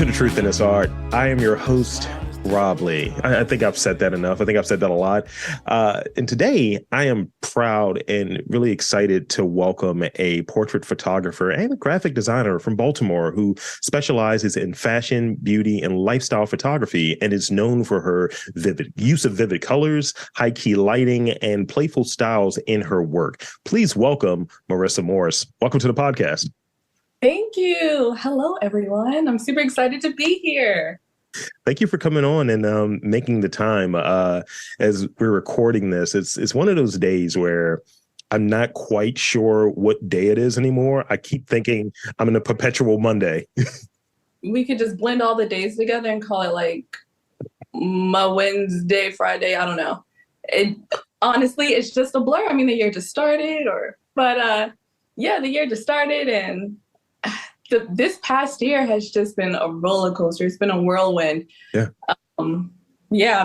to The Truth in This Art. I am your host, Rob Lee. I think I've said that enough. I think I've said that a lot. And today I am proud and really excited to welcome a portrait photographer and a graphic designer from Baltimore who specializes in fashion, beauty, and lifestyle photography and is known for her use of vivid colors, high-key lighting, and playful styles in her work. Please welcome Marissa Morris. Welcome to the podcast. Thank you. Hello, everyone. I'm super excited to be here. Thank you for coming on and making the time. As we're recording this, it's one of those days where I'm not quite sure what day it is anymore. I keep thinking I'm in a perpetual Monday. We could just blend all the days together and call it like my Wednesday, Friday. I don't know. Honestly, it's just a blur. I mean, the year just started, the year just started, and this past year has just been a roller coaster. It's been a whirlwind. Yeah. I'm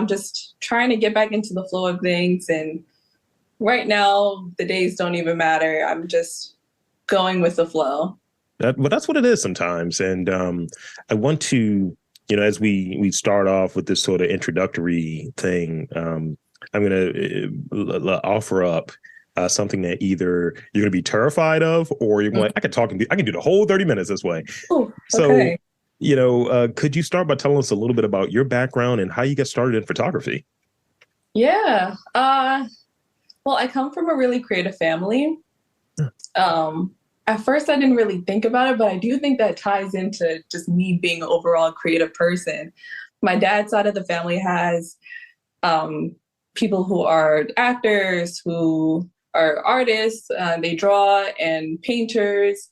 just trying to get back into the flow of things. And right now, the days don't even matter. I'm just going with the flow. But that's what it is sometimes. And I want to, as we start off with this sort of introductory thing, I'm going to offer up something that either you're going to be terrified of, or you're like, I can do the whole 30 minutes this way. Ooh, okay. So, could you start by telling us a little bit about your background and how you got started in photography? Yeah. Well, I come from a really creative family. At first, I didn't really think about it, but I do think that ties into just me being an overall creative person. My dad's side of the family has people who are actors, who are artists, they draw, and painters,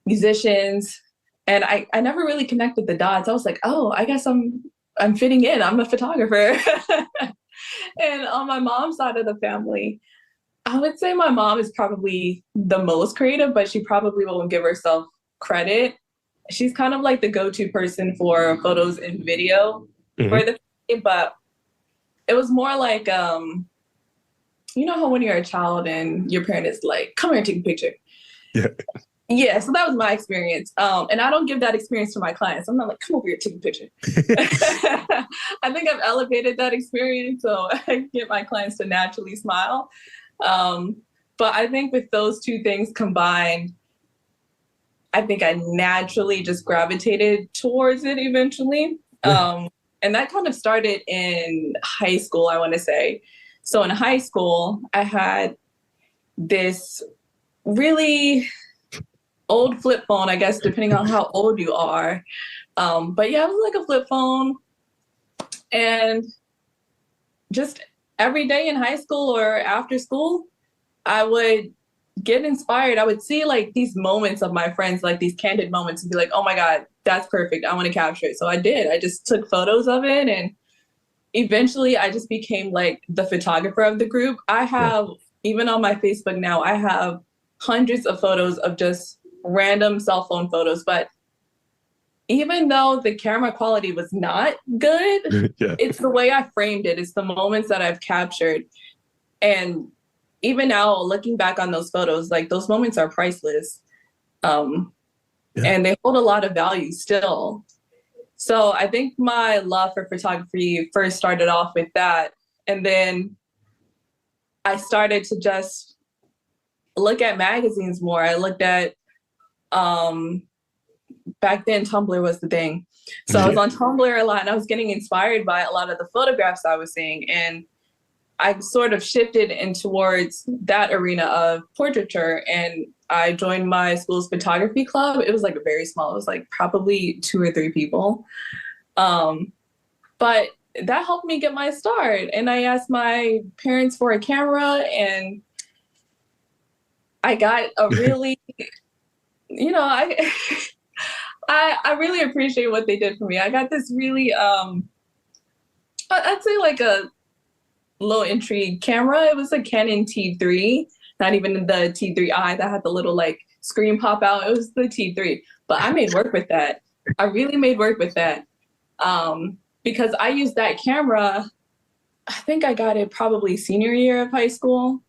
musicians. And I never really connected the dots. I was like, oh, I guess I'm fitting in. I'm a photographer. And on my mom's side of the family, I would say my mom is probably the most creative, but she probably won't give herself credit. She's kind of like the go-to person for photos and video for the family, but it was more like, you know how when you're a child and your parent is like, come here, take a picture. Yeah. Yeah, so that was my experience. And I don't give that experience to my clients. I'm not like, come over here, take a picture. I think I've elevated that experience so I get my clients to naturally smile. But I think with those two things combined, I think I naturally just gravitated towards it eventually. Yeah. And that kind of started in high school, I want to say. So in high school, I had this really old flip phone, I guess, depending on how old you are. But yeah, it was like a flip phone. And just every day in high school or after school, I would get inspired. I would see like these moments of my friends, like these candid moments, and be like, oh my God, that's perfect. I want to capture it. So I did. I just took photos of it. And eventually I just became like the photographer of the group. I have, even on my Facebook now, I have hundreds of photos of just random cell phone photos. But even though the camera quality was not good, it's the way I framed it. It's the moments that I've captured. And even now, looking back on those photos, like those moments are priceless. And they hold a lot of value still. So I think my love for photography first started off with that. And then I started to just look at magazines more. I looked at, back then Tumblr was the thing. So I was on Tumblr a lot and I was getting inspired by a lot of the photographs I was seeing. And I sort of shifted in towards that arena of portraiture, and I joined my school's photography club. It was like very small. It was like probably 2 or 3 people. But that helped me get my start. And I asked my parents for a camera, and I got a really, I really appreciate what they did for me. I got this really, I'd say like a low entry camera. It was a Canon T3, not even the T3i that had the little like screen pop out. It was the T3, but I made work with that. I really made work with that because I used that camera. I think I got it probably senior year of high school.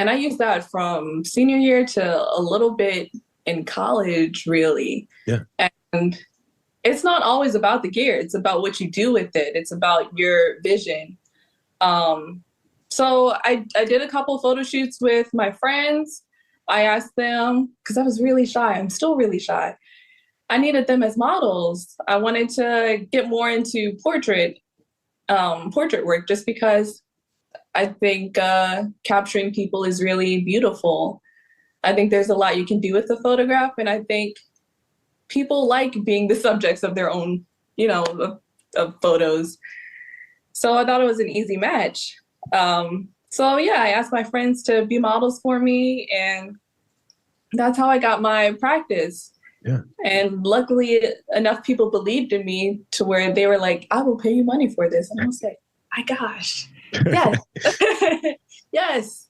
And I used that from senior year to a little bit in college, really. Yeah. And it's not always about the gear. It's about what you do with it. It's about your vision. So I did a couple photo shoots with my friends. I asked them, because I was really shy. I'm still really shy. I needed them as models. I wanted to get more into portrait work just because I think capturing people is really beautiful. I think there's a lot you can do with a photograph, and I think people like being the subjects of their own, of photos. So I thought it was an easy match. So yeah, I asked my friends to be models for me, and that's how I got my practice. Yeah. And luckily enough people believed in me to where they were like, I will pay you money for this. And I was like, my gosh, yes. Yes.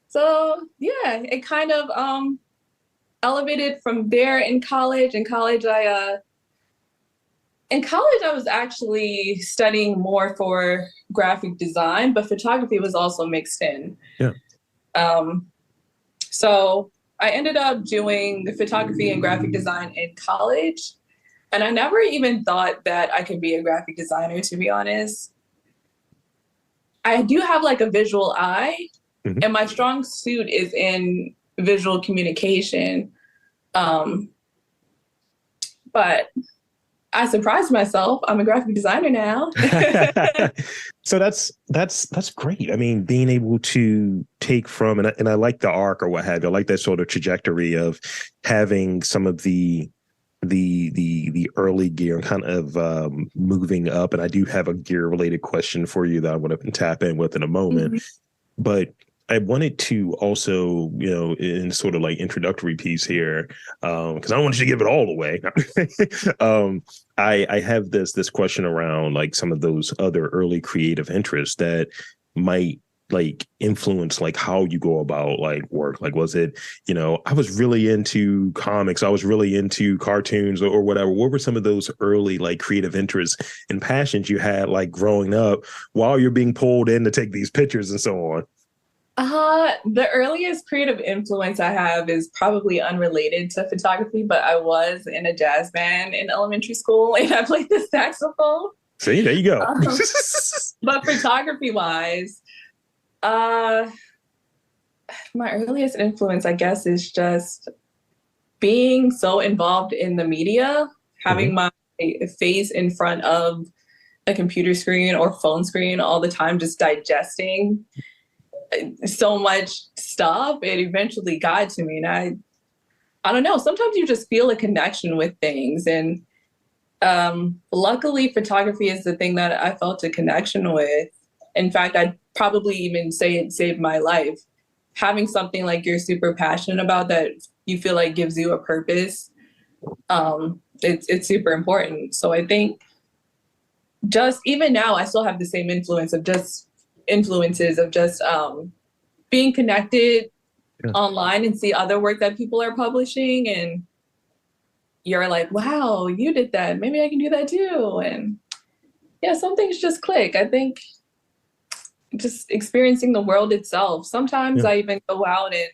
So yeah, it kind of elevated from there in college. In college, I was actually studying more for graphic design, but photography was also mixed in. Yeah. So I ended up doing photography and graphic design in college. And I never even thought that I could be a graphic designer, to be honest. I do have like a visual eye, and my strong suit is in visual communication. But I surprised myself. I'm a graphic designer now. So that's great. I mean, being able to take from, and I like the arc or what have you. I like that sort of trajectory of having some of the early gear and kind of moving up. And I do have a gear related question for you that I want to tap in with in a moment. But I wanted to also, in sort of like introductory piece here, because I don't want you to give it all away. I have this question around like some of those other early creative interests that might like influence like how you go about like work. Like, was it, I was really into comics, I was really into cartoons or whatever. What were some of those early like creative interests and passions you had like growing up while you're being pulled in to take these pictures and so on? The earliest creative influence I have is probably unrelated to photography, but I was in a jazz band in elementary school and I played the saxophone. See, there you go. But photography wise, my earliest influence, I guess, is just being so involved in the media, having my face in front of a computer screen or phone screen all the time, just digesting so much stuff. It eventually got to me, and I don't know, sometimes you just feel a connection with things, and luckily photography is the thing that I felt a connection with. In fact, I'd probably even say it saved my life. Having something like you're super passionate about that you feel like gives you a purpose, it's super important. So I think just even now I still have the same influences of just being connected online and see other work that people are publishing, and you're like, wow, you did that, maybe I can do that too. And yeah, some things just click. I think just experiencing the world itself. Sometimes I even go out and,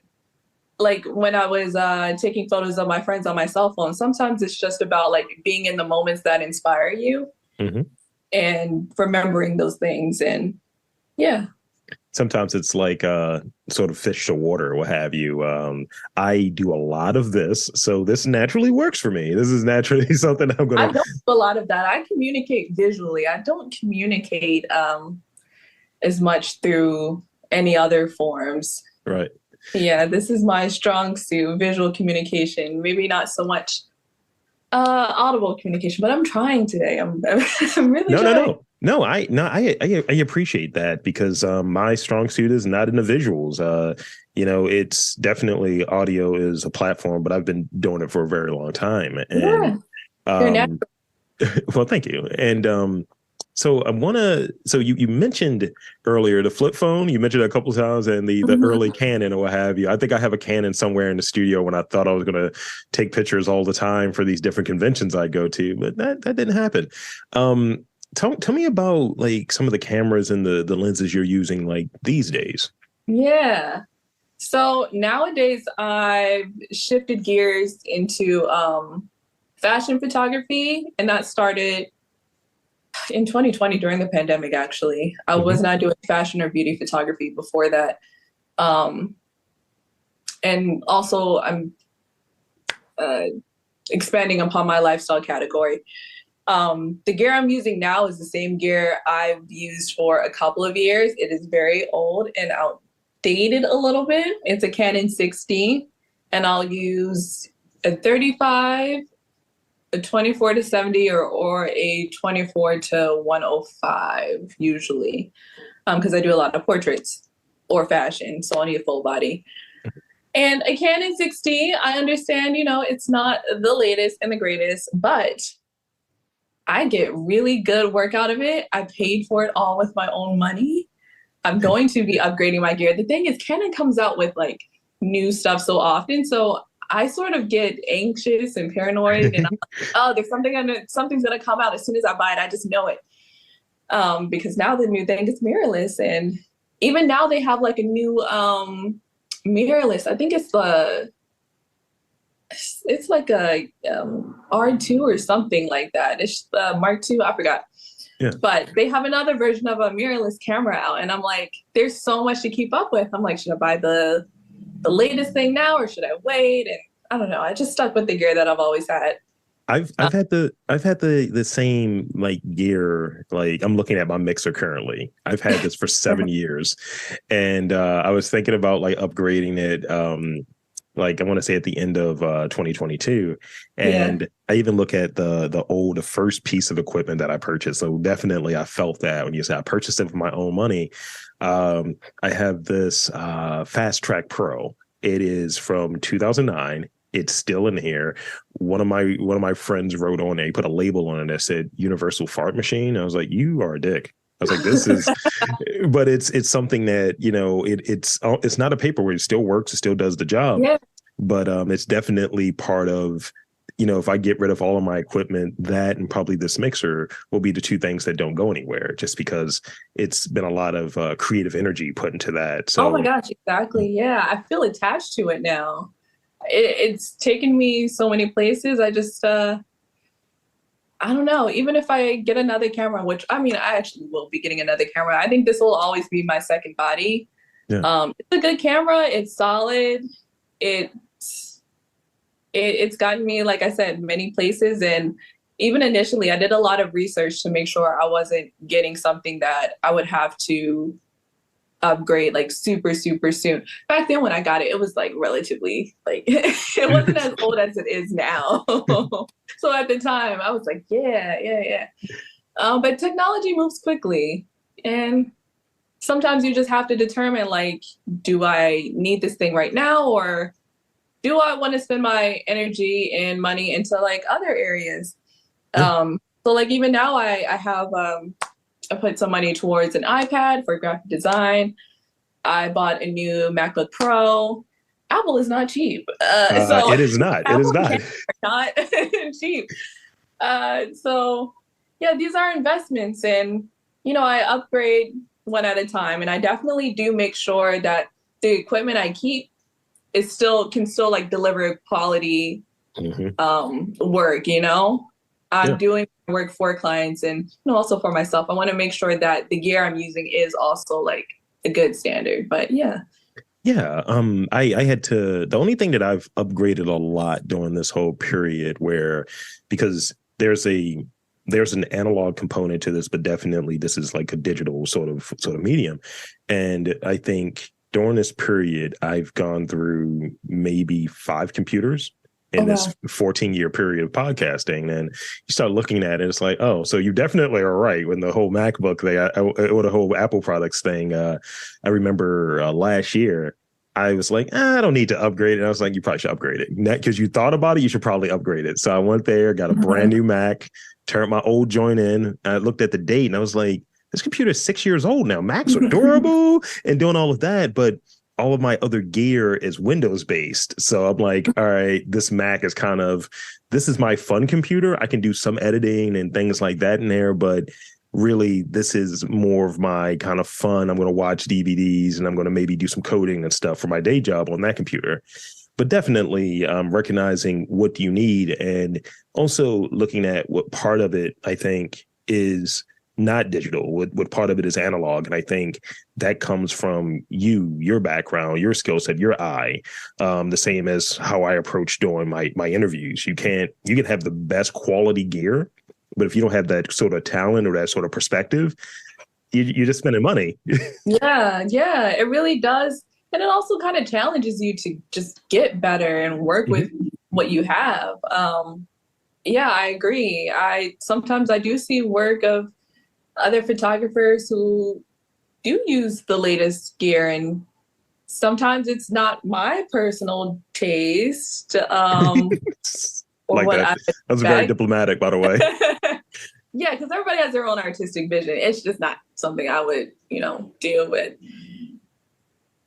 like when I was taking photos of my friends on my cell phone, sometimes it's just about like being in the moments that inspire you and remembering those things. And yeah. Sometimes it's like sort of fish to water, what have you. I do a lot of this, so this naturally works for me. This is naturally something I'm going to... I don't do a lot of that. I communicate visually. I don't communicate as much through any other forms. Right. Yeah, this is my strong suit, visual communication. Maybe not so much audible communication, but I'm trying today. I'm really trying. No, I appreciate that, because my strong suit is not in the visuals. It's definitely audio is a platform, but I've been doing it for a very long time. And well, thank you. And so you mentioned earlier the flip phone. You mentioned it a couple of times, and the early Canon or what have you. I think I have a Canon somewhere in the studio when I thought I was going to take pictures all the time for these different conventions I go to, but that didn't happen. Tell me about like some of the cameras and the lenses you're using like these days. Yeah. So nowadays I've shifted gears into fashion photography, and that started in 2020 during the pandemic, actually. I was not doing fashion or beauty photography before that. And also I'm expanding upon my lifestyle category. The gear I'm using now is the same gear I've used for a couple of years. It is very old and outdated a little bit. It's a Canon 6D, and I'll use a 35, a 24 to 70, or a 24 to 105 usually, because I do a lot of portraits or fashion, so I need a full body. And a Canon 6D, I understand, it's not the latest and the greatest, but I get really good work out of it. I paid for it all with my own money. I'm going to be upgrading my gear. The thing is, Canon comes out with like new stuff so often, so I sort of get anxious and paranoid, and I'm like, oh, something's gonna come out as soon as I buy it. I just know it, because now the new thing is mirrorless, and even now they have like a new mirrorless. I think it's like a R2 or something like that. It's Mark II. I forgot. Yeah. But they have another version of a mirrorless camera out, and I'm like, there's so much to keep up with. I'm like, should I buy the latest thing now, or should I wait? And I don't know. I just stuck with the gear that I've always had. I've had the same like gear. Like, I'm looking at my mixer currently. I've had this for 7 years, and I was thinking about like upgrading it. Like, I want to say at the end of 2022, and I even look at the first piece of equipment that I purchased. So definitely, I felt that when you say I purchased it for my own money. I have this Fast Track Pro. It is from 2009. It's still in here. One of my friends wrote on it. He put a label on it that said "Universal Fart Machine." I was like, "You are a dick." I was like, "This is," but it's something that it's not a paperweight. It still works. It still does the job. Yeah. But it's definitely part of, if I get rid of all of my equipment, that and probably this mixer will be the two things that don't go anywhere, just because it's been a lot of creative energy put into that. So, oh my gosh, exactly. Yeah, I feel attached to it now. It's taken me so many places. I just, I don't know. Even if I get another camera, which I actually will be getting another camera. I think this will always be my second body. yeah. It's a good camera. It's solid. It's gotten me, like I said, many places. And even initially, I did a lot of research to make sure I wasn't getting something that I would have to upgrade like super, super soon. Back then when I got it, it was like relatively like it wasn't as old as it is now. So at the time I was like, yeah. But technology moves quickly, and sometimes you just have to determine, like, do I need this thing right now, or do I want to spend my energy and money into like other areas? So like even now I have I put some money towards an iPad for graphic design. I bought a new MacBook Pro. Apple is not cheap. So it is not. It is not. Not cheap. So yeah, these are investments, and I upgrade one at a time, and I definitely do make sure that the equipment I keep can still like deliver quality work. I'm doing work for clients and also for myself. I want to make sure that the gear I'm using is also like a good standard. But yeah. Yeah. I had to, the only thing that I've upgraded a lot during this whole period because there's an analog component to this, but definitely this is like a digital sort of medium. And I think during this period, I've gone through maybe 5 computers in this 14-year period of podcasting. And you start looking at it, it's like, oh, so you definitely are right. When the whole MacBook thing, or the whole Apple products thing, I remember last year, I was like, I don't need to upgrade it. And I was like, you probably should upgrade it. Because you thought about it, you should probably upgrade it. So I went there, got a brand new Mac, turned my old joint in. I looked at the date and I was like, this computer is 6 years old now. Macs are durable and doing all of that. But all of my other gear is Windows based. So I'm like, all right, this Mac is this is my fun computer. I can do some editing and things like that in there, but really this is more of my kind of fun. I'm going to watch DVDs and I'm going to maybe do some coding and stuff for my day job on that computer. but definitely recognizing what you need and also looking at what part of it I think is not digital, what part of it is analog. And I think that comes from your background, your skill set, your eye, the same as how I approach doing my interviews. You can have the best quality gear, but if you don't have that sort of talent or that sort of perspective, you're just spending money. Yeah, it really does. And it also kind of challenges you to just get better and work with what you have. Yeah, I agree. Sometimes I do see work of other photographers who do use the latest gear, and sometimes it's not my personal taste. Or Like what that. I That's very expect. diplomatic, by the way. Yeah, because everybody has their own artistic vision. It's just not something I would, deal with.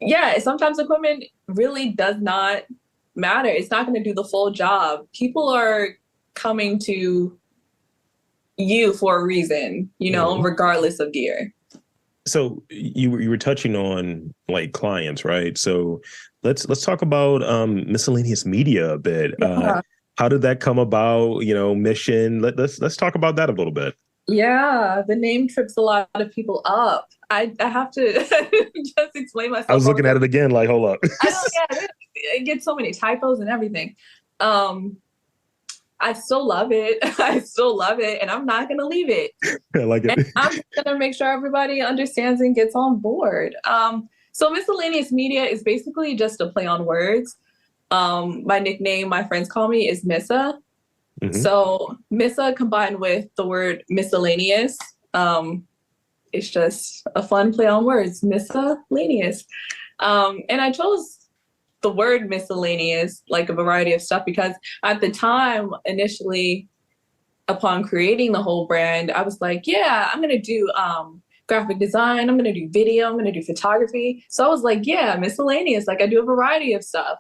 Yeah, sometimes equipment really does not matter. It's not going to do the full job. People are coming to you for a reason, regardless of gear. So you were touching on like clients, right? So let's talk about Missallaneous Media a bit. Yeah. How did that come about? Mission. Let's talk about that a little bit. Yeah, the name trips a lot of people up. I have to just explain myself. I was looking at it again, like, hold up. I know, yeah, it gets so many typos and everything. I still love it. I still love it, and I'm not gonna leave it. I like it. And I'm gonna make sure everybody understands and gets on board. So Miscellaneous Media is basically just a play on words. My nickname, my friends call me, is Missa. Mm-hmm. So Missa combined with the word miscellaneous. It's just a fun play on words, miscellaneous. And I chose the word miscellaneous, like a variety of stuff, because at the time, initially, upon creating the whole brand, I was like, yeah, I'm going to do graphic design. I'm going to do video. I'm going to do photography. So I was like, yeah, miscellaneous. Like I do a variety of stuff.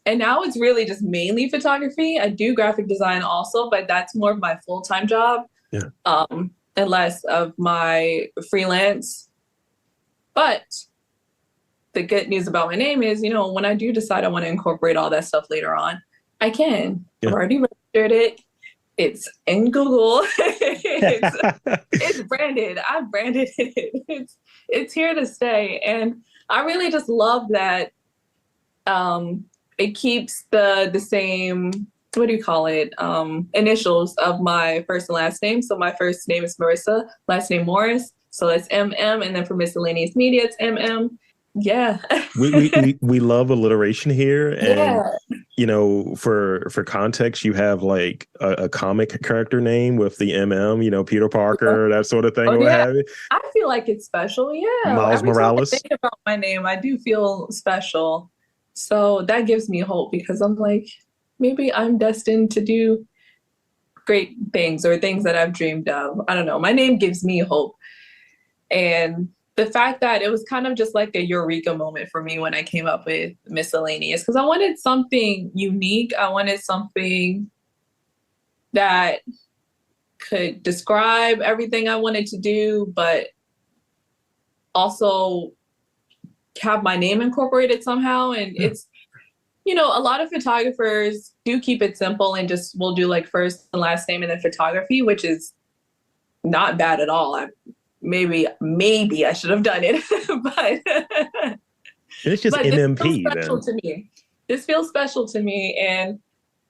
And now it's really just mainly photography. I do graphic design also, but that's more of my full-time job. Yeah. And less of my freelance. But the good news about my name is, when I do decide I want to incorporate all that stuff later on, I can. Yeah. I've already registered it. It's in Google. It's branded. I've branded it. It's here to stay. And I really just love that it keeps the same, what do you call it? Initials of my first and last name. So my first name is Marissa, last name Morris. So that's MM. And then for Miscellaneous Media, it's MM. Yeah. we love alliteration here. And yeah. For context, you have like a comic character name with the MM, Peter Parker, that sort of thing. Oh, what have you. I feel like it's special. Yeah. Miles Morales. Time I think about my name, I do feel special. So that gives me hope, because I'm like, maybe I'm destined to do great things or things that I've dreamed of. I don't know. My name gives me hope. And the fact that it was kind of just like a eureka moment for me when I came up with Miscellaneous, because I wanted something unique. I wanted something that could describe everything I wanted to do, but also have my name incorporated somehow. And it's, a lot of photographers do keep it simple and just will do like first and last name and then photography, which is not bad at all. Maybe I should have done it, but it's just MMP. This feels special to me, and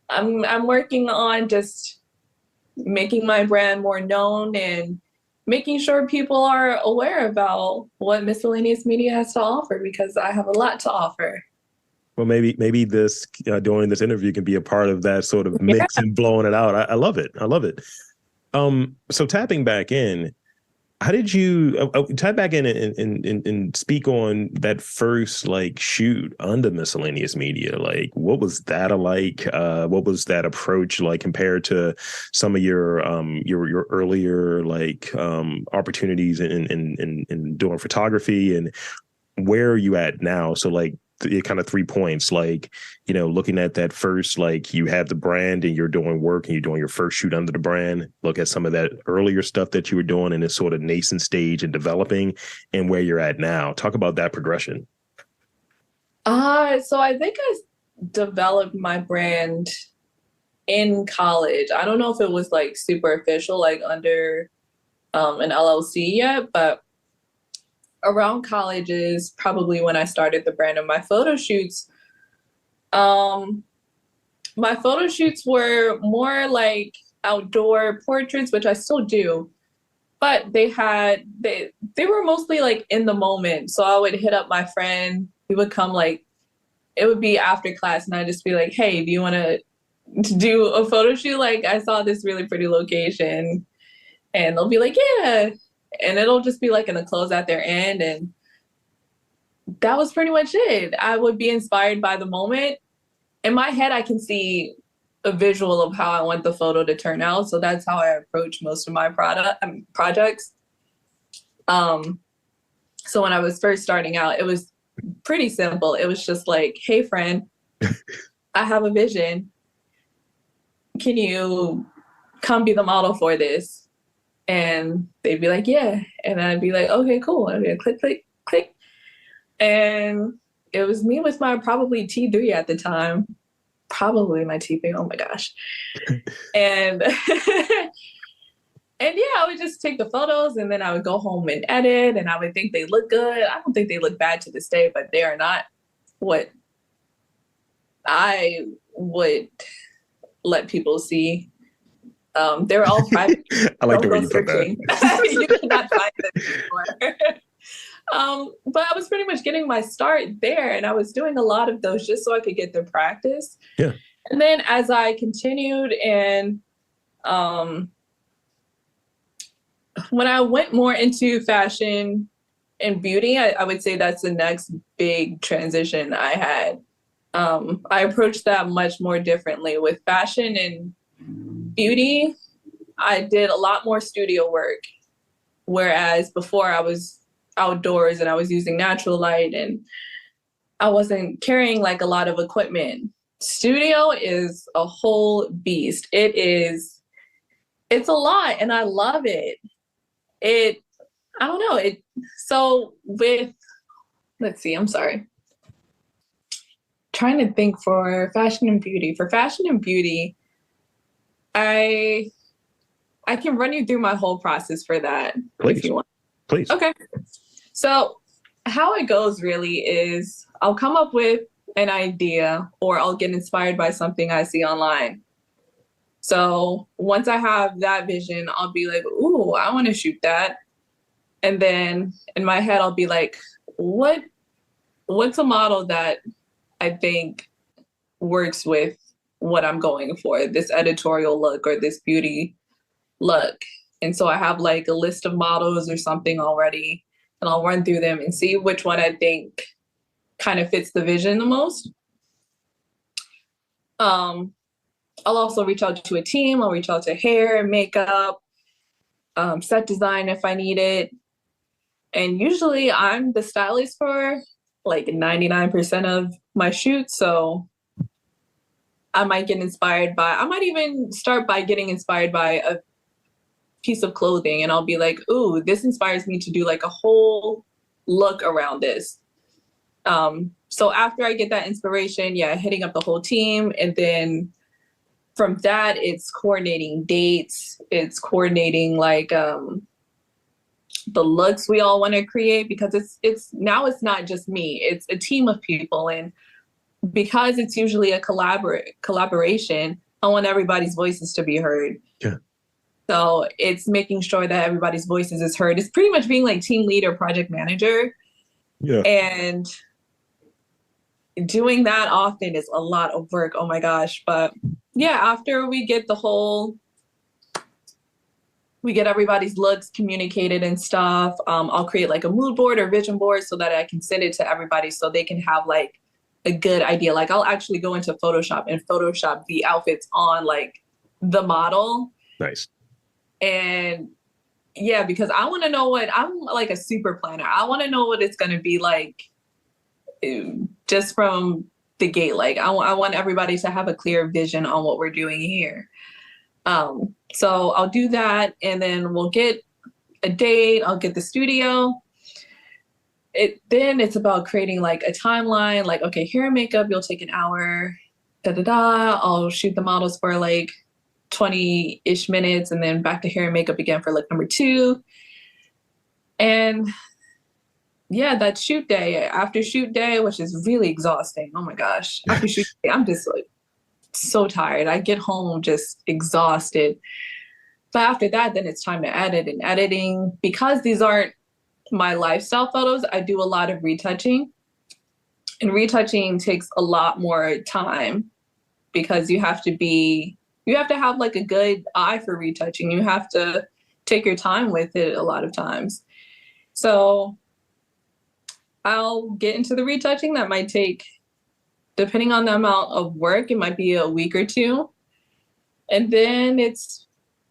I'm working on just making my brand more known and making sure people are aware about what Miscellaneous Media has to offer, because I have a lot to offer. Well, maybe this during this interview can be a part of that sort of mix and blowing it out. I love it. I love it. So tapping back in, how did you tap back in and speak on that first like shoot under Miscellaneous Media? Like, what was that like? What was that approach like compared to some of your earlier like opportunities in doing photography, and where are you at now? So like kind of 3 points, like, looking at that first, like you have the brand and you're doing work and you're doing your first shoot under the brand. Look at some of that earlier stuff that you were doing in this sort of nascent stage and developing, and where you're at now. Talk about that progression. So I think developed my brand in college. I don't know if it was like super official, like under an LLC yet, but around college is probably when I started the brand. And um, my photo shoots were more like outdoor portraits, which I still do, but they were mostly like in the moment. So I would hit up my friend. We would come like it would be after class, and I'd just be like, "Hey, do you want to do a photo shoot? Like I saw this really pretty location," and they'll be like, "Yeah," and it'll just be like in the clothes at their end, and that was pretty much it. I would be inspired by the moment. In my head, I can see a visual of how I want the photo to turn out. So that's how I approach most of my projects. So when I was first starting out, it was pretty simple. It was just like, hey, friend, I have a vision. Can you come be the model for this? And they'd be like, yeah. And I'd be like, okay, cool. I'd be like, click, click, click. And it was me with my probably T3 at the time. Probably my T3. Oh my gosh. And and yeah, I would just take the photos and then I would go home and edit and I would think they look good. I don't think they look bad to this day, but they are not what I would let people see. They're all private. I like the way Don't you go put that. searching. You cannot find them anymore. But I was pretty much getting my start there and I was doing a lot of those just so I could get the practice. Yeah. And then as I continued and when I went more into fashion and beauty, I would say that's the next big transition I had. I approached that much more differently. With fashion and beauty, I did a lot more studio work, whereas before I was outdoors and I was using natural light and I wasn't carrying like a lot of equipment. Studio is a whole beast. It's a lot and I love it. I don't know. So with, let's see, I'm sorry. Trying to think for fashion and beauty. For fashion and beauty, I can run you through my whole process for that. Please. If you want. Please. Okay. So how it goes really is I'll come up with an idea or I'll get inspired by something I see online. So once I have that vision, I'll be like, ooh, I want to shoot that. And then in my head, I'll be like, what's a model that I think works with what I'm going for, this editorial look or this beauty look. And so I have like a list of models or something already, and I'll run through them and see which one I think kind of fits the vision the most. I'll also reach out to a team. I'll reach out to hair and makeup, set design if I need it. And usually I'm the stylist for like 99% of my shoots. So I might even start by getting inspired by a piece of clothing and I'll be like, ooh, this inspires me to do like a whole look around this. So after I get that inspiration, yeah, hitting up the whole team. And then from that, it's coordinating dates. It's coordinating like the looks we all want to create because it's not just me, it's a team of people. And because it's usually a collaboration, I want everybody's voices to be heard. Yeah. So it's making sure that everybody's voices is heard. It's pretty much being like team leader, project manager. Yeah. And doing that often is a lot of work. Oh my gosh. But yeah, after we get everybody's looks communicated and stuff, I'll create like a mood board or vision board so that I can send it to everybody so they can have like a good idea. Like I'll actually go into Photoshop and Photoshop the outfits on like the model. Nice. And yeah, because I want to know I'm like a super planner. I want to know what it's going to be like just from the gate. Like I want everybody to have a clear vision on what we're doing here. So I'll do that and then we'll get a date. I'll get the studio. then it's about creating like a timeline, like, okay, hair and makeup, you'll take an hour, da da da. I'll shoot the models for like 20-ish minutes and then back to hair and makeup again for like number two. And yeah, that shoot day, after shoot day, which is really exhausting. Oh my gosh. After shoot day, I'm just like so tired. I get home just exhausted. But after that, then it's time to edit, and editing. Because these aren't my lifestyle photos, I do a lot of retouching. And retouching takes a lot more time because you have to have like a good eye for retouching. You have to take your time with it a lot of times. So I'll get into the retouching. That might take, depending on the amount of work, it might be a week or two. And then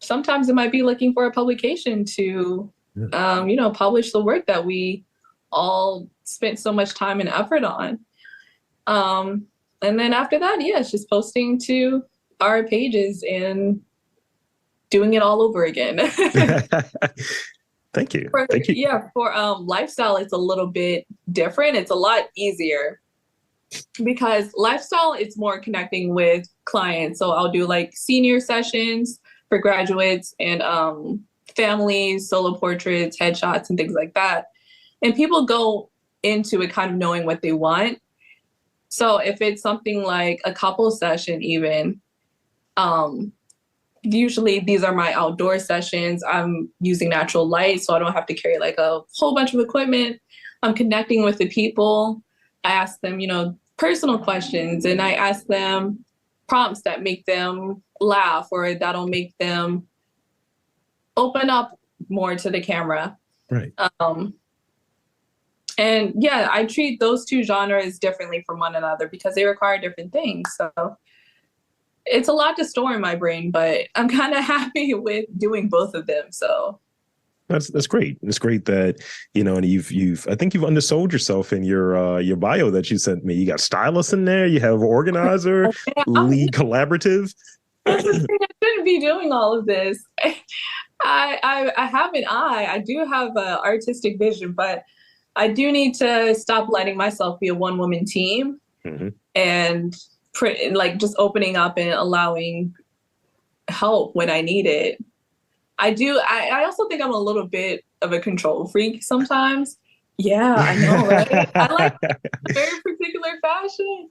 sometimes it might be looking for a publication to, publish the work that we all spent so much time and effort on. And then after that, yeah, it's just posting to our pages and doing it all over again. Thank you. Thank you. Yeah, for lifestyle, it's a little bit different. It's a lot easier because lifestyle, it's more connecting with clients. So I'll do like senior sessions for graduates and families, solo portraits, headshots, and things like that. And people go into it kind of knowing what they want. So if it's something like a couple session even, usually these are my outdoor sessions. I'm using natural light, so I don't have to carry like a whole bunch of equipment. I'm connecting with the people. I ask them, personal questions, and I ask them prompts that make them laugh or that'll make them open up more to the camera. Right. And yeah, I treat those two genres differently from one another because they require different things. So it's a lot to store in my brain, but I'm kind of happy with doing both of them. So that's great. It's great that, and I think you've undersold yourself in your bio that you sent me. You got stylist in there, you have organizer, lead collaborative. I shouldn't be doing all of this. I have an eye. I do have an artistic vision, but I do need to stop letting myself be a one-woman team and like just opening up and allowing help when I need it. I also think I'm a little bit of a control freak sometimes. Yeah, I know, right? I like very particular fashion.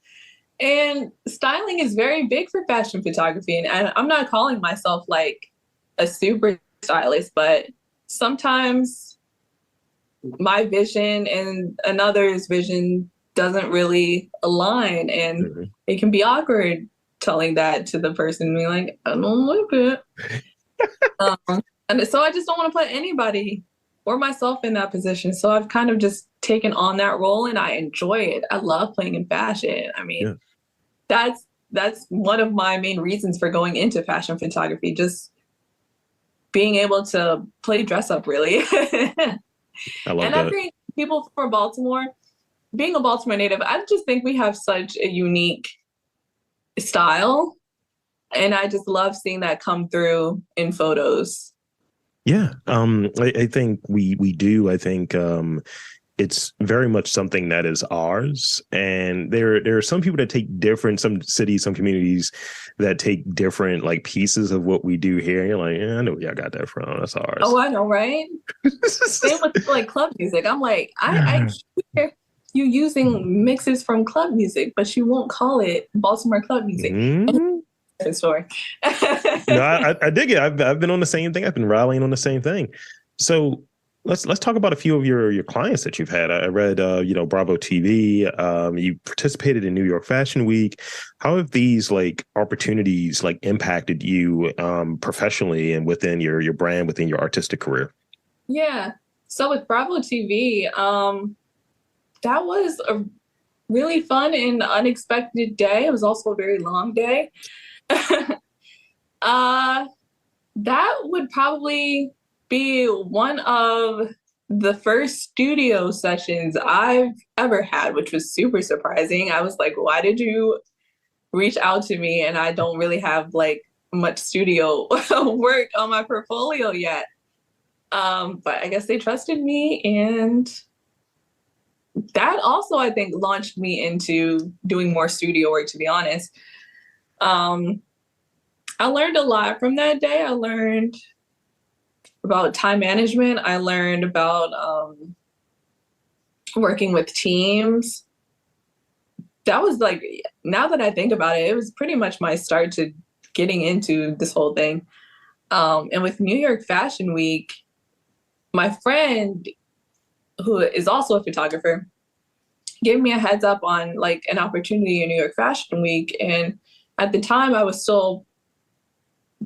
And styling is very big for fashion photography. And I'm not calling myself like a super stylist, but sometimes my vision and another's vision doesn't really align. And it can be awkward telling that to the person, being like, I don't like it. And so I just don't want to put anybody or myself in that position. So I've kind of just taken on that role and I enjoy it. I love playing in fashion. I mean, that's one of my main reasons for going into fashion photography, just being able to play dress up, really. I think people from Baltimore, being a Baltimore native, I just think we have such a unique style. And I just love seeing that come through in photos. Yeah, I think we do. I think it's very much something that is ours. And there are some people that take some cities, some communities that take different like pieces of what we do here. And you're like, yeah, I know where y'all got that from. That's ours. Oh, I know, right? Same with like club music. I'm like, I hear you using mixes from club music, but you won't call it Baltimore club music. Story. No, I dig it. I've been on the same thing. I've been rallying on the same thing. So let's talk about a few of your clients that you've had. I read, Bravo TV. You participated in New York Fashion Week. How have these like opportunities like impacted you professionally and within your brand, within your artistic career? Yeah. So with Bravo TV, that was a really fun and unexpected day. It was also a very long day. That would probably be one of the first studio sessions I've ever had, which was super surprising. I was like, why did you reach out to me? And I don't really have like much studio work on my portfolio yet. But I guess they trusted me and that also, I think, launched me into doing more studio work, to be honest. Um, I learned a lot from that day. I learned about time management. I learned about working with teams. That was like, now that I think about it, it was pretty much my start to getting into this whole thing. And with New York Fashion Week, my friend, who is also a photographer, gave me a heads up on like an opportunity in New York Fashion Week. And at the time, I was still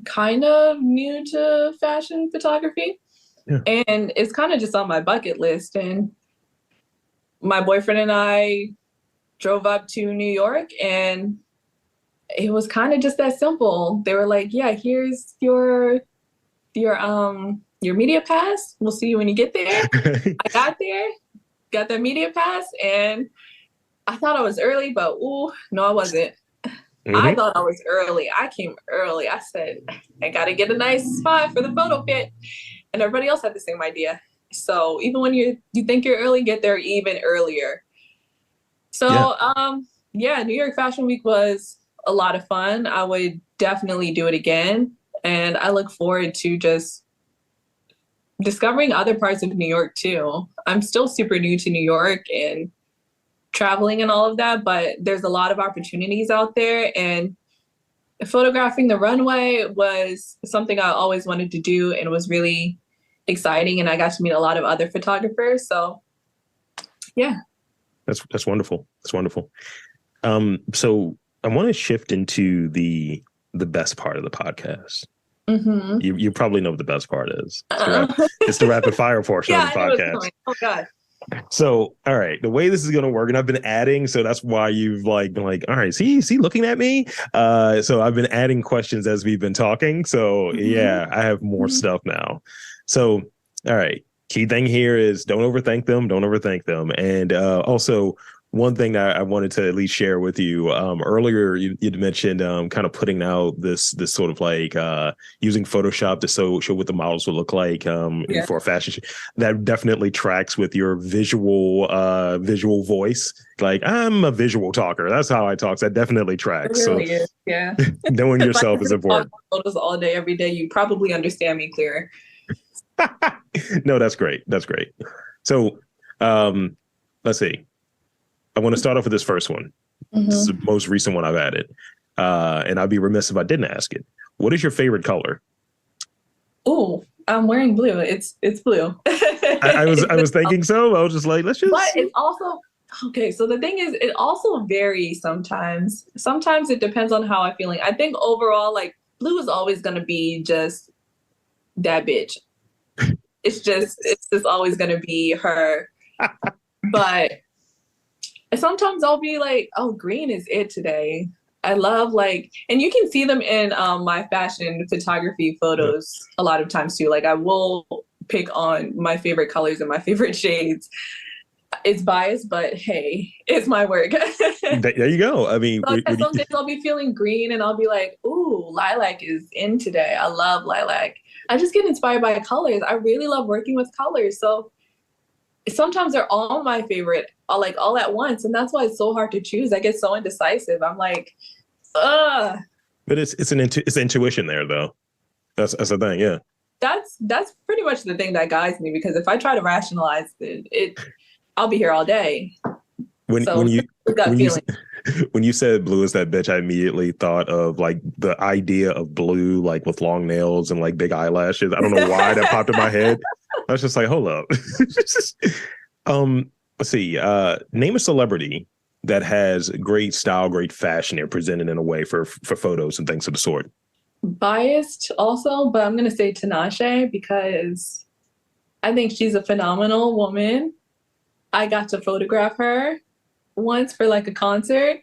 kind of new to fashion photography. Yeah. And it's kind of just on my bucket list. And my boyfriend and I drove up to New York, and it was kind of just that simple. They were like, yeah, here's your media pass. We'll see you when you get there. I got there, got that media pass, and I thought I was early, but ooh, no, I wasn't. I thought I was early. I came early. I said, I gotta get a nice spot for the photo fit. And everybody else had the same idea. So even when you think you're early, get there even earlier. So yeah, New York Fashion Week was a lot of fun. I would definitely do it again. And I look forward to just discovering other parts of New York too. I'm still super new to New York and traveling and all of that, but there's a lot of opportunities out there. And photographing the runway was something I always wanted to do, and it was really exciting. And I got to meet a lot of other photographers. So yeah. That's wonderful. That's wonderful. So I want to shift into the best part of the podcast. Mm-hmm. You probably know what the best part is. It's the rapid fire portion of the podcast. Oh God. So, all right, the way this is going to work, and I've been adding, so that's why you've like been like, all right, see, looking at me. So I've been adding questions as we've been talking. So yeah, I have more stuff now. So, all right, key thing here is don't overthink them. Don't overthink them. And also, one thing that I wanted to at least share with you earlier, you'd mentioned kind of putting out this sort of like using Photoshop to show what the models would look like for a fashion show. That definitely tracks with your visual voice. Like, I'm a visual talker. That's how I talk. So that definitely tracks. It really is. Yeah. Knowing yourself is important. Photos all day, every day, you probably understand me clearer. No, that's great. That's great. So let's see. I want to start off with this first one. This is the most recent one I've added. And I'd be remiss if I didn't ask it. What is your favorite color? Oh, I'm wearing blue. It's blue. I was thinking so. I was just like, let's just. But it's also okay. So the thing is, it also varies sometimes. Sometimes it depends on how I'm feeling. I think overall, like blue is always going to be just that bitch. It's just always going to be her. But sometimes I'll be like, oh, green is it today. I love like, and you can see them in my fashion photography photos a lot of times too. Like I will pick on my favorite colors and my favorite shades. It's biased, but hey, it's my work. There you go. I mean, so some days I'll be feeling green and I'll be like, ooh, lilac is in today. I love lilac. I just get inspired by colors. I really love working with colors. So sometimes they're all my favorite, all at once. And that's why it's so hard to choose. I get so indecisive. I'm like, ugh. But it's intuition there though. That's the thing. Yeah. That's pretty much the thing that guides me, because if I try to rationalize it I'll be here all day. When you said blue is that bitch, I immediately thought of like the idea of blue, like with long nails and like big eyelashes. I don't know why that popped in my head. I was just like, hold up. Let's see. Name a celebrity that has great style, great fashion, and presented in a way for photos and things of the sort. Biased also, but I'm gonna say Tinashe because I think she's a phenomenal woman. I got to photograph her once for like a concert.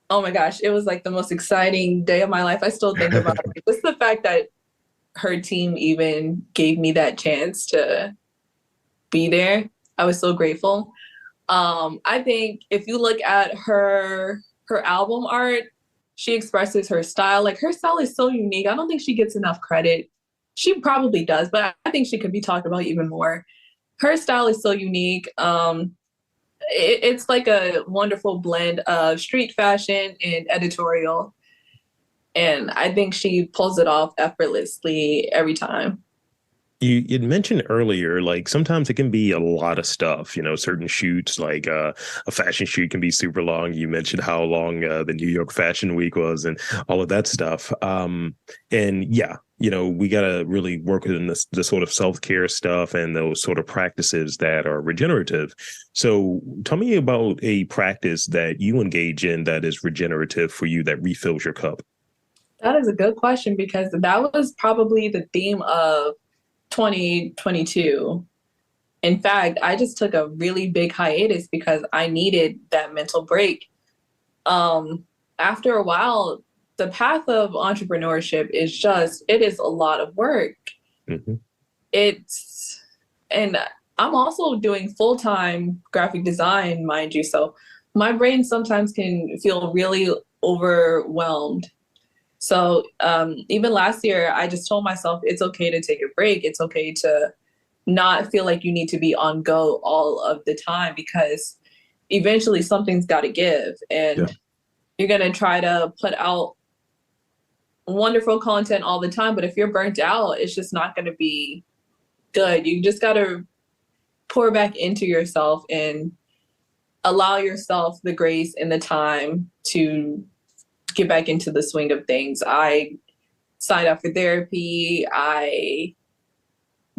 Oh my gosh, it was like the most exciting day of my life. I still think about it. Just the fact that her team even gave me that chance to be there. I was so grateful. I think if you look at her album art, she expresses her style. Like her style is so unique. I don't think she gets enough credit. She probably does, but I think she could be talked about even more. Her style is so unique. it's like a wonderful blend of street fashion and editorial. And I think she pulls it off effortlessly every time. You'd mentioned earlier, like sometimes it can be a lot of stuff, certain shoots, like a fashion shoot can be super long. You mentioned how long the New York Fashion Week was and all of that stuff. And yeah, we got to really work within the sort of self-care stuff and those sort of practices that are regenerative. So tell me about a practice that you engage in that is regenerative for you, that refills your cup. That is a good question because that was probably the theme of 2022. In fact, I just took a really big hiatus because I needed that mental break. After a while, the path of entrepreneurship it is a lot of work. Mm-hmm. And I'm also doing full-time graphic design, mind you. So my brain sometimes can feel really overwhelmed. So even last year, I just told myself it's okay to take a break. It's okay to not feel like you need to be on go all of the time because eventually something's got to give. And you're going to try to put out wonderful content all the time. But if you're burnt out, it's just not going to be good. You just got to pour back into yourself and allow yourself the grace and the time to get back into the swing of things. I signed up for therapy. I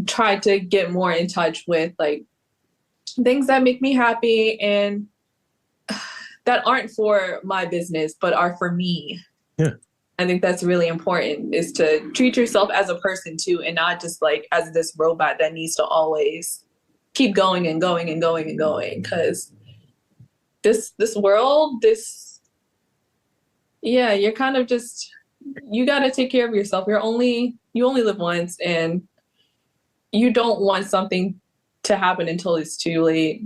tried to get more in touch with like things that make me happy and that aren't for my business, but are for me. Yeah. I think that's really important, is to treat yourself as a person too, and not just like as this robot that needs to always keep going and going and going and going. Cause this world, you're kind of just, you got to take care of yourself. You only live once, and you don't want something to happen until it's too late.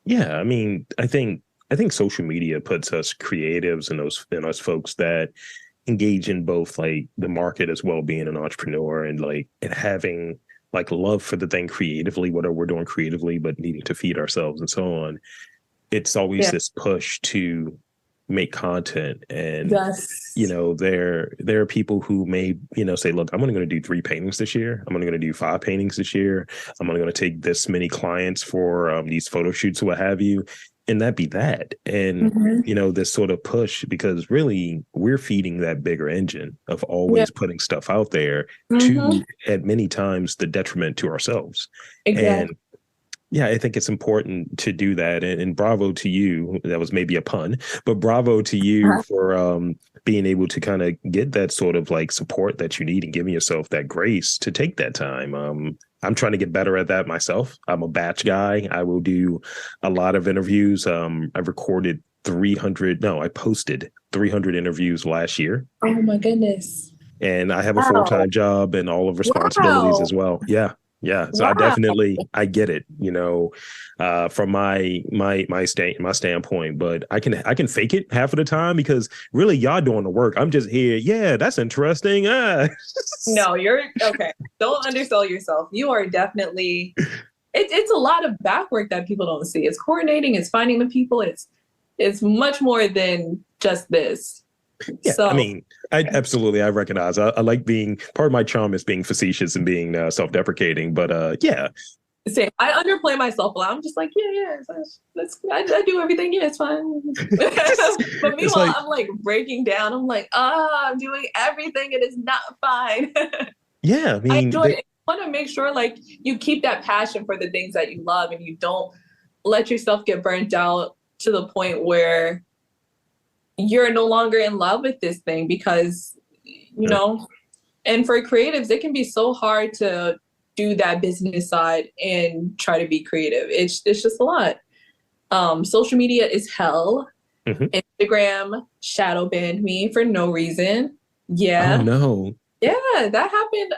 Yeah, I mean, I think social media puts us creatives and us folks that engage in both like the market as well, being an entrepreneur and having like love for the thing creatively, whatever we're doing creatively, but needing to feed ourselves and so on. It's always this push to make content. And there are people who may say, look, I'm only going to do 3 paintings this year, I'm only going to do 5 paintings this year, I'm only going to take this many clients for these photo shoots, what have you, and that be that. And this sort of push, because really we're feeding that bigger engine of always putting stuff out there to at many times the detriment to ourselves. And yeah, I think it's important to do that. And bravo to you. That was maybe a pun, but bravo to you for being able to kind of get that sort of like support that you need and giving yourself that grace to take that time. I'm trying to get better at that myself. I'm a batch guy. I will do a lot of interviews. I posted 300 interviews last year. Oh my goodness. And I have a full-time job and all of responsibilities as well. Yeah. Yeah. So I get it, from my standpoint, but I can fake it half of the time because really y'all doing the work. I'm just here. Yeah, that's interesting. No, you're okay. Don't undersell yourself. You are definitely, it's a lot of back work that people don't see. It's coordinating, it's finding the people. It's much more than just this. Yeah, so, I mean, I recognize. I like being, part of my charm is being facetious and being self-deprecating, but yeah. Same. I underplay myself a lot. I'm just like, I do everything. Yeah, it's fine. But meanwhile, I'm like breaking down. I'm like, I'm doing everything. It is not fine. Yeah, I mean, I want to make sure like you keep that passion for the things that you love and you don't let yourself get burnt out to the point where you're no longer in love with this thing because, and for creatives, it can be so hard to do that business side and try to be creative. It's just a lot. Social media is hell. Instagram shadow banned me for no reason. Yeah. Oh no. Yeah, that happened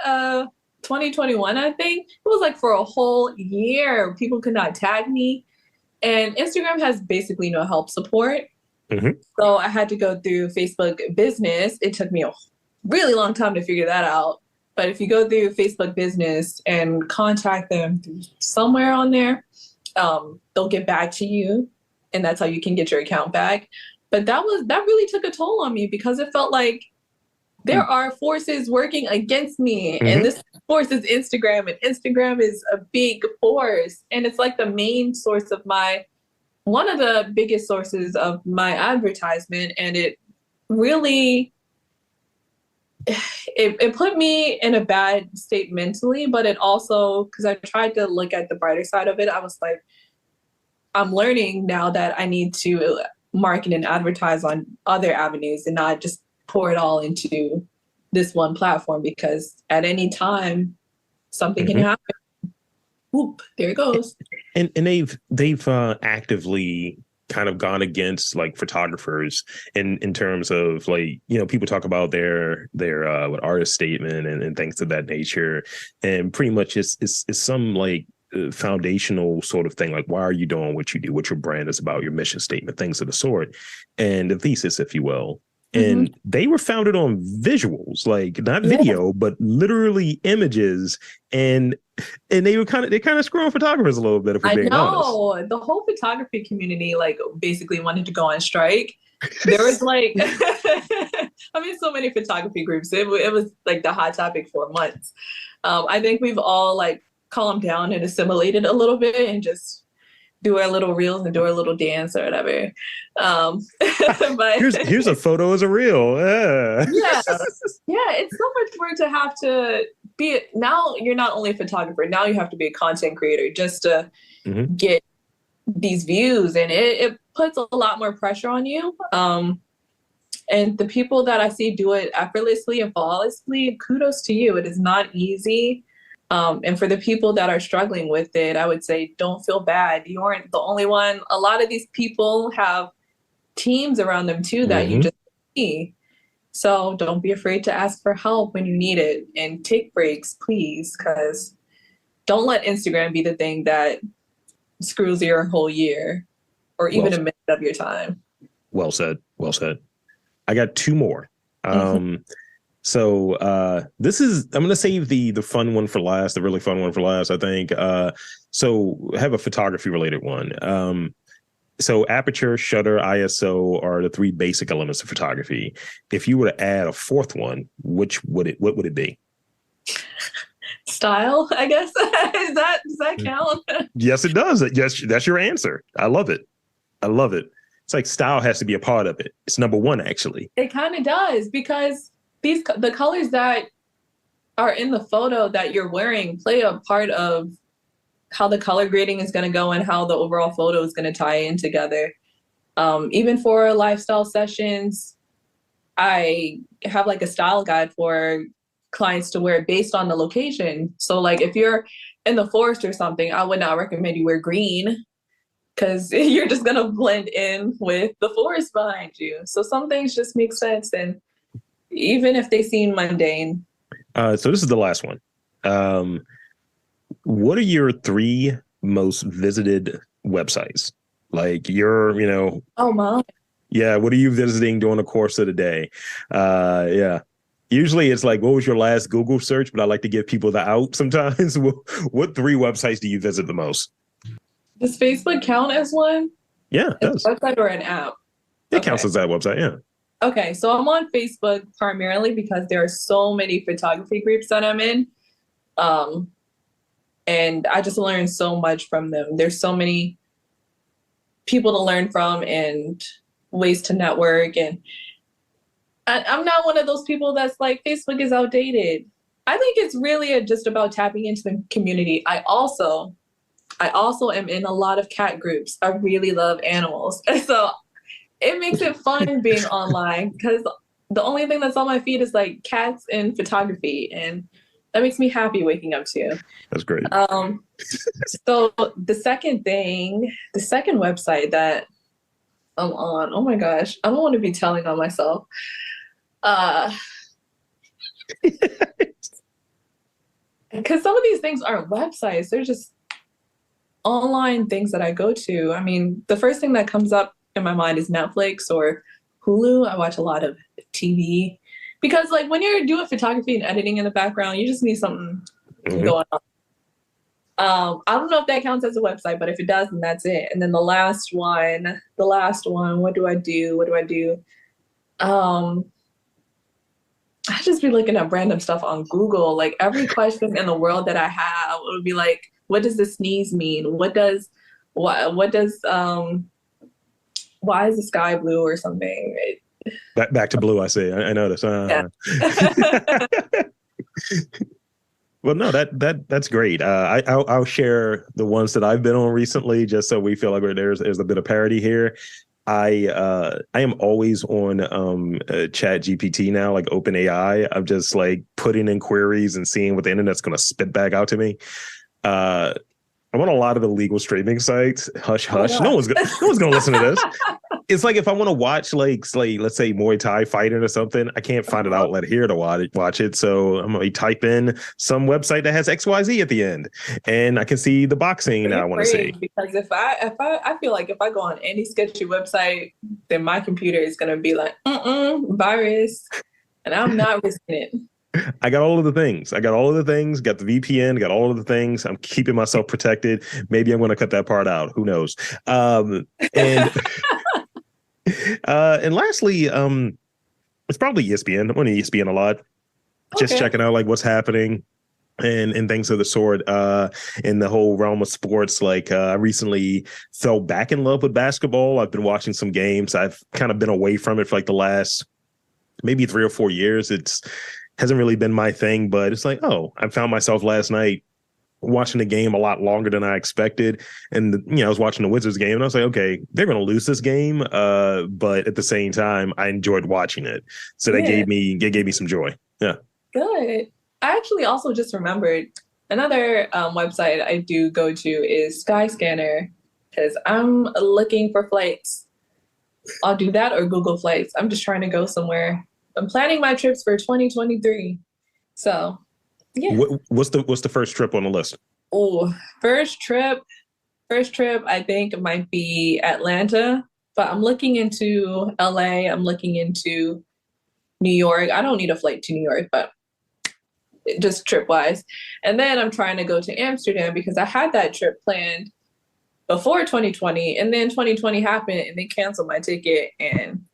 2021, I think. It was like for a whole year. People could not tag me. And Instagram has basically no help support. So I had to go through Facebook Business. It took me a really long time to figure that out. But if you go through Facebook Business and contact them somewhere on there, they'll get back to you, and that's how you can get your account back. But that really took a toll on me because it felt like there are forces working against me, and this force is Instagram, and Instagram is a big force, and it's like the main source of one of the biggest sources of my advertisement, and it really it put me in a bad state mentally, but it also, because I tried to look at the brighter side of it, I was like, I'm learning now that I need to market and advertise on other avenues and not just pour it all into this one platform, because at any time something can happen. Whoop, there it goes. And they've actively kind of gone against like photographers in terms of like, you know, people talk about their what artist statement and things of that nature, and pretty much it's some like foundational sort of thing, like why are you doing what you do, what your brand is about, your mission statement, things of the sort, and the thesis, if you will. And they were founded on visuals, like not video, but literally images. And they're kind of screwing photographers a little bit, if we're being honest. The whole photography community like basically wanted to go on strike. There was like, I mean, so many photography groups. It was like the hot topic for months. I think we've all like calmed down and assimilated a little bit and just do our little reels and do our little dance or whatever. But here's a photo as a reel. Yeah, it's so much work to have to be. Now you're not only a photographer, now you have to be a content creator just to get these views, and it puts a lot more pressure on you. And the people that I see do it effortlessly and flawlessly, kudos to you. It is not easy. And for the people that are struggling with it, I would say, don't feel bad. You aren't the only one. A lot of these people have teams around them too that you just see. So don't be afraid to ask for help when you need it, and take breaks, please, because don't let Instagram be the thing that screws your whole year or even a minute of your time. Well said. Well said. I got two more. So this is, I'm going to save the fun one for last, the really fun one for last, I think. So I have a photography related one. So aperture, shutter, ISO are the three basic elements of photography. If you were to add a fourth one, what would it be? Style, I guess. Does that count? Yes, it does. Yes, that's your answer. I love it. I love it. It's like style has to be a part of it. It's number one, actually. It kind of does, because the colors that are in the photo that you're wearing play a part of how the color grading is going to go and how the overall photo is going to tie in together. Even for lifestyle sessions, I have like a style guide for clients to wear based on the location. So like if you're in the forest or something, I would not recommend you wear green, because you're just going to blend in with the forest behind you. So some things just make sense, and even if they seem mundane. So this is the last one. What are your three most visited websites? Like Oh my. Yeah. What are you visiting during the course of the day? Yeah. Usually it's like, what was your last Google search? But I like to give people the out sometimes. What three websites do you visit the most? Does Facebook count as one? Yeah, it does. A website or an app? It counts as that website, yeah. Okay, so I'm on Facebook primarily because there are so many photography groups that I'm in. And I just learned so much from them. There's so many people to learn from and ways to network. And I'm not one of those people that's like, Facebook is outdated. I think it's really just about tapping into the community. I also am in a lot of cat groups. I really love animals. So it makes it fun being online, because the only thing that's on my feed is like cats and photography, and that makes me happy waking up too. That's great. So the second website that I'm on, oh my gosh, I don't want to be telling on myself. Because some of these things aren't websites, they're just online things that I go to. I mean, the first thing that comes up in my mind is Netflix or Hulu. I watch a lot of TV because, like, when you're doing photography and editing in the background, you just need something going on. I don't know if that counts as a website, but if it does, then that's it. And then the last one, what do I do? Um, I just be looking up random stuff on Google. Like every question in the world that I have, it would be like, what does the sneeze mean? What does why is the sky blue or something? Back to blue, I see. I noticed. Yeah. Well, no, that's great. I'll share the ones that I've been on recently, just so we feel like there's a bit of parity here. I am always on Chat GPT now, like OpenAI. I'm just like putting in queries and seeing what the internet's going to spit back out to me. I'm on a lot of the legal streaming sites. Hush, hush. No one's going to listen to this. It's like if I want to watch like let's say Muay Thai fighting or something, I can't find an outlet here to watch it. So I'm gonna type in some website that has XYZ at the end, and I can see the boxing that I want to see. Because if I feel like if I go on any sketchy website, then my computer is gonna be like virus, and I'm not risking it. I got all of the things. Got the VPN, got all of the things. I'm keeping myself protected. Maybe I'm going to cut that part out. Who knows? And and lastly, it's probably ESPN. I'm on ESPN a lot, just checking out like what's happening and things of the sort in the whole realm of sports. Like I recently fell back in love with basketball. I've been watching some games. I've kind of been away from it for like the last maybe 3 or 4 years. Hasn't really been my thing, but it's like, oh, I found myself last night watching the game a lot longer than I expected. And, I was watching the Wizards game and I was like, okay, they're going to lose this game. But at the same time, I enjoyed watching it. So that gave me some joy. Yeah. Good. I actually also just remembered another website I do go to is Skyscanner because I'm looking for flights. I'll do that or Google Flights. I'm just trying to go somewhere. I'm planning my trips for 2023. So, yeah. What's the first trip on the list? Oh, first trip, I think it might be Atlanta, but I'm looking into LA. I'm looking into New York. I don't need a flight to New York, but just trip wise. And then I'm trying to go to Amsterdam because I had that trip planned before 2020, and then 2020 happened and they canceled my ticket. And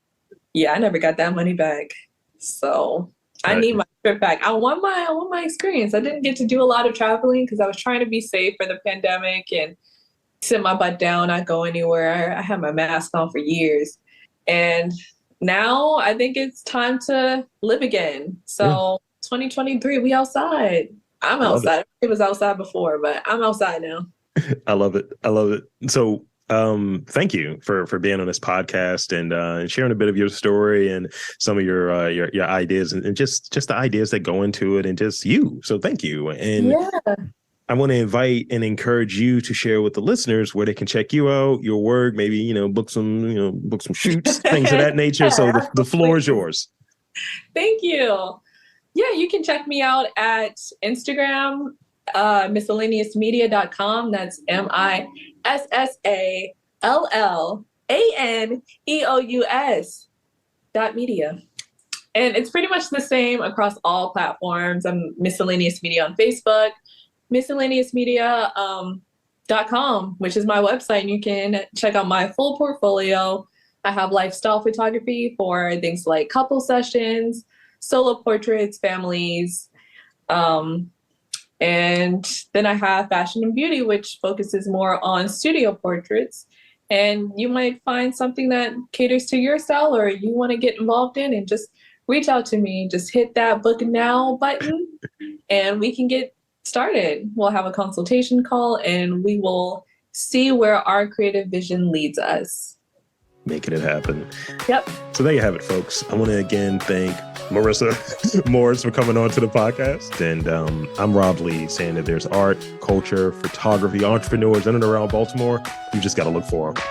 yeah, I never got that money back. So I need my trip back. I want my experience. I didn't get to do a lot of traveling because I was trying to be safe for the pandemic and sit my butt down, not go anywhere. I had my mask on for years. And now I think it's time to live again. So 2023, we outside. I'm outside. It was outside before, but I'm outside now. I love it. So thank you for being on this podcast and sharing a bit of your story and some of your ideas and just the ideas that go into it and just you. So thank you. And I want to invite and encourage you to share with the listeners where they can check you out, your work, maybe, book some shoots, things of that nature. So the floor is yours. Thank you. Yeah, you can check me out at Instagram, missallaneousmedia.com. That's MISSALLANEOUS.media. And it's pretty much the same across all platforms. I'm Missallaneous Media on Facebook, missallaneousmedia.com, which is my website. And you can check out my full portfolio. I have lifestyle photography for things like couple sessions, solo portraits, families, and then I have fashion and beauty, which focuses more on studio portraits. And you might find something that caters to your style or you want to get involved in, and just reach out to me. Just hit that book now button and we can get started. We'll have a consultation call and we will see where our creative vision leads us. Making it happen. Yep. So there you have it, folks. I want to again thank Marissa Morris for coming on to the podcast. And I'm Rob Lee, saying that there's art, culture, photography, entrepreneurs in and around Baltimore. You just got to look for them.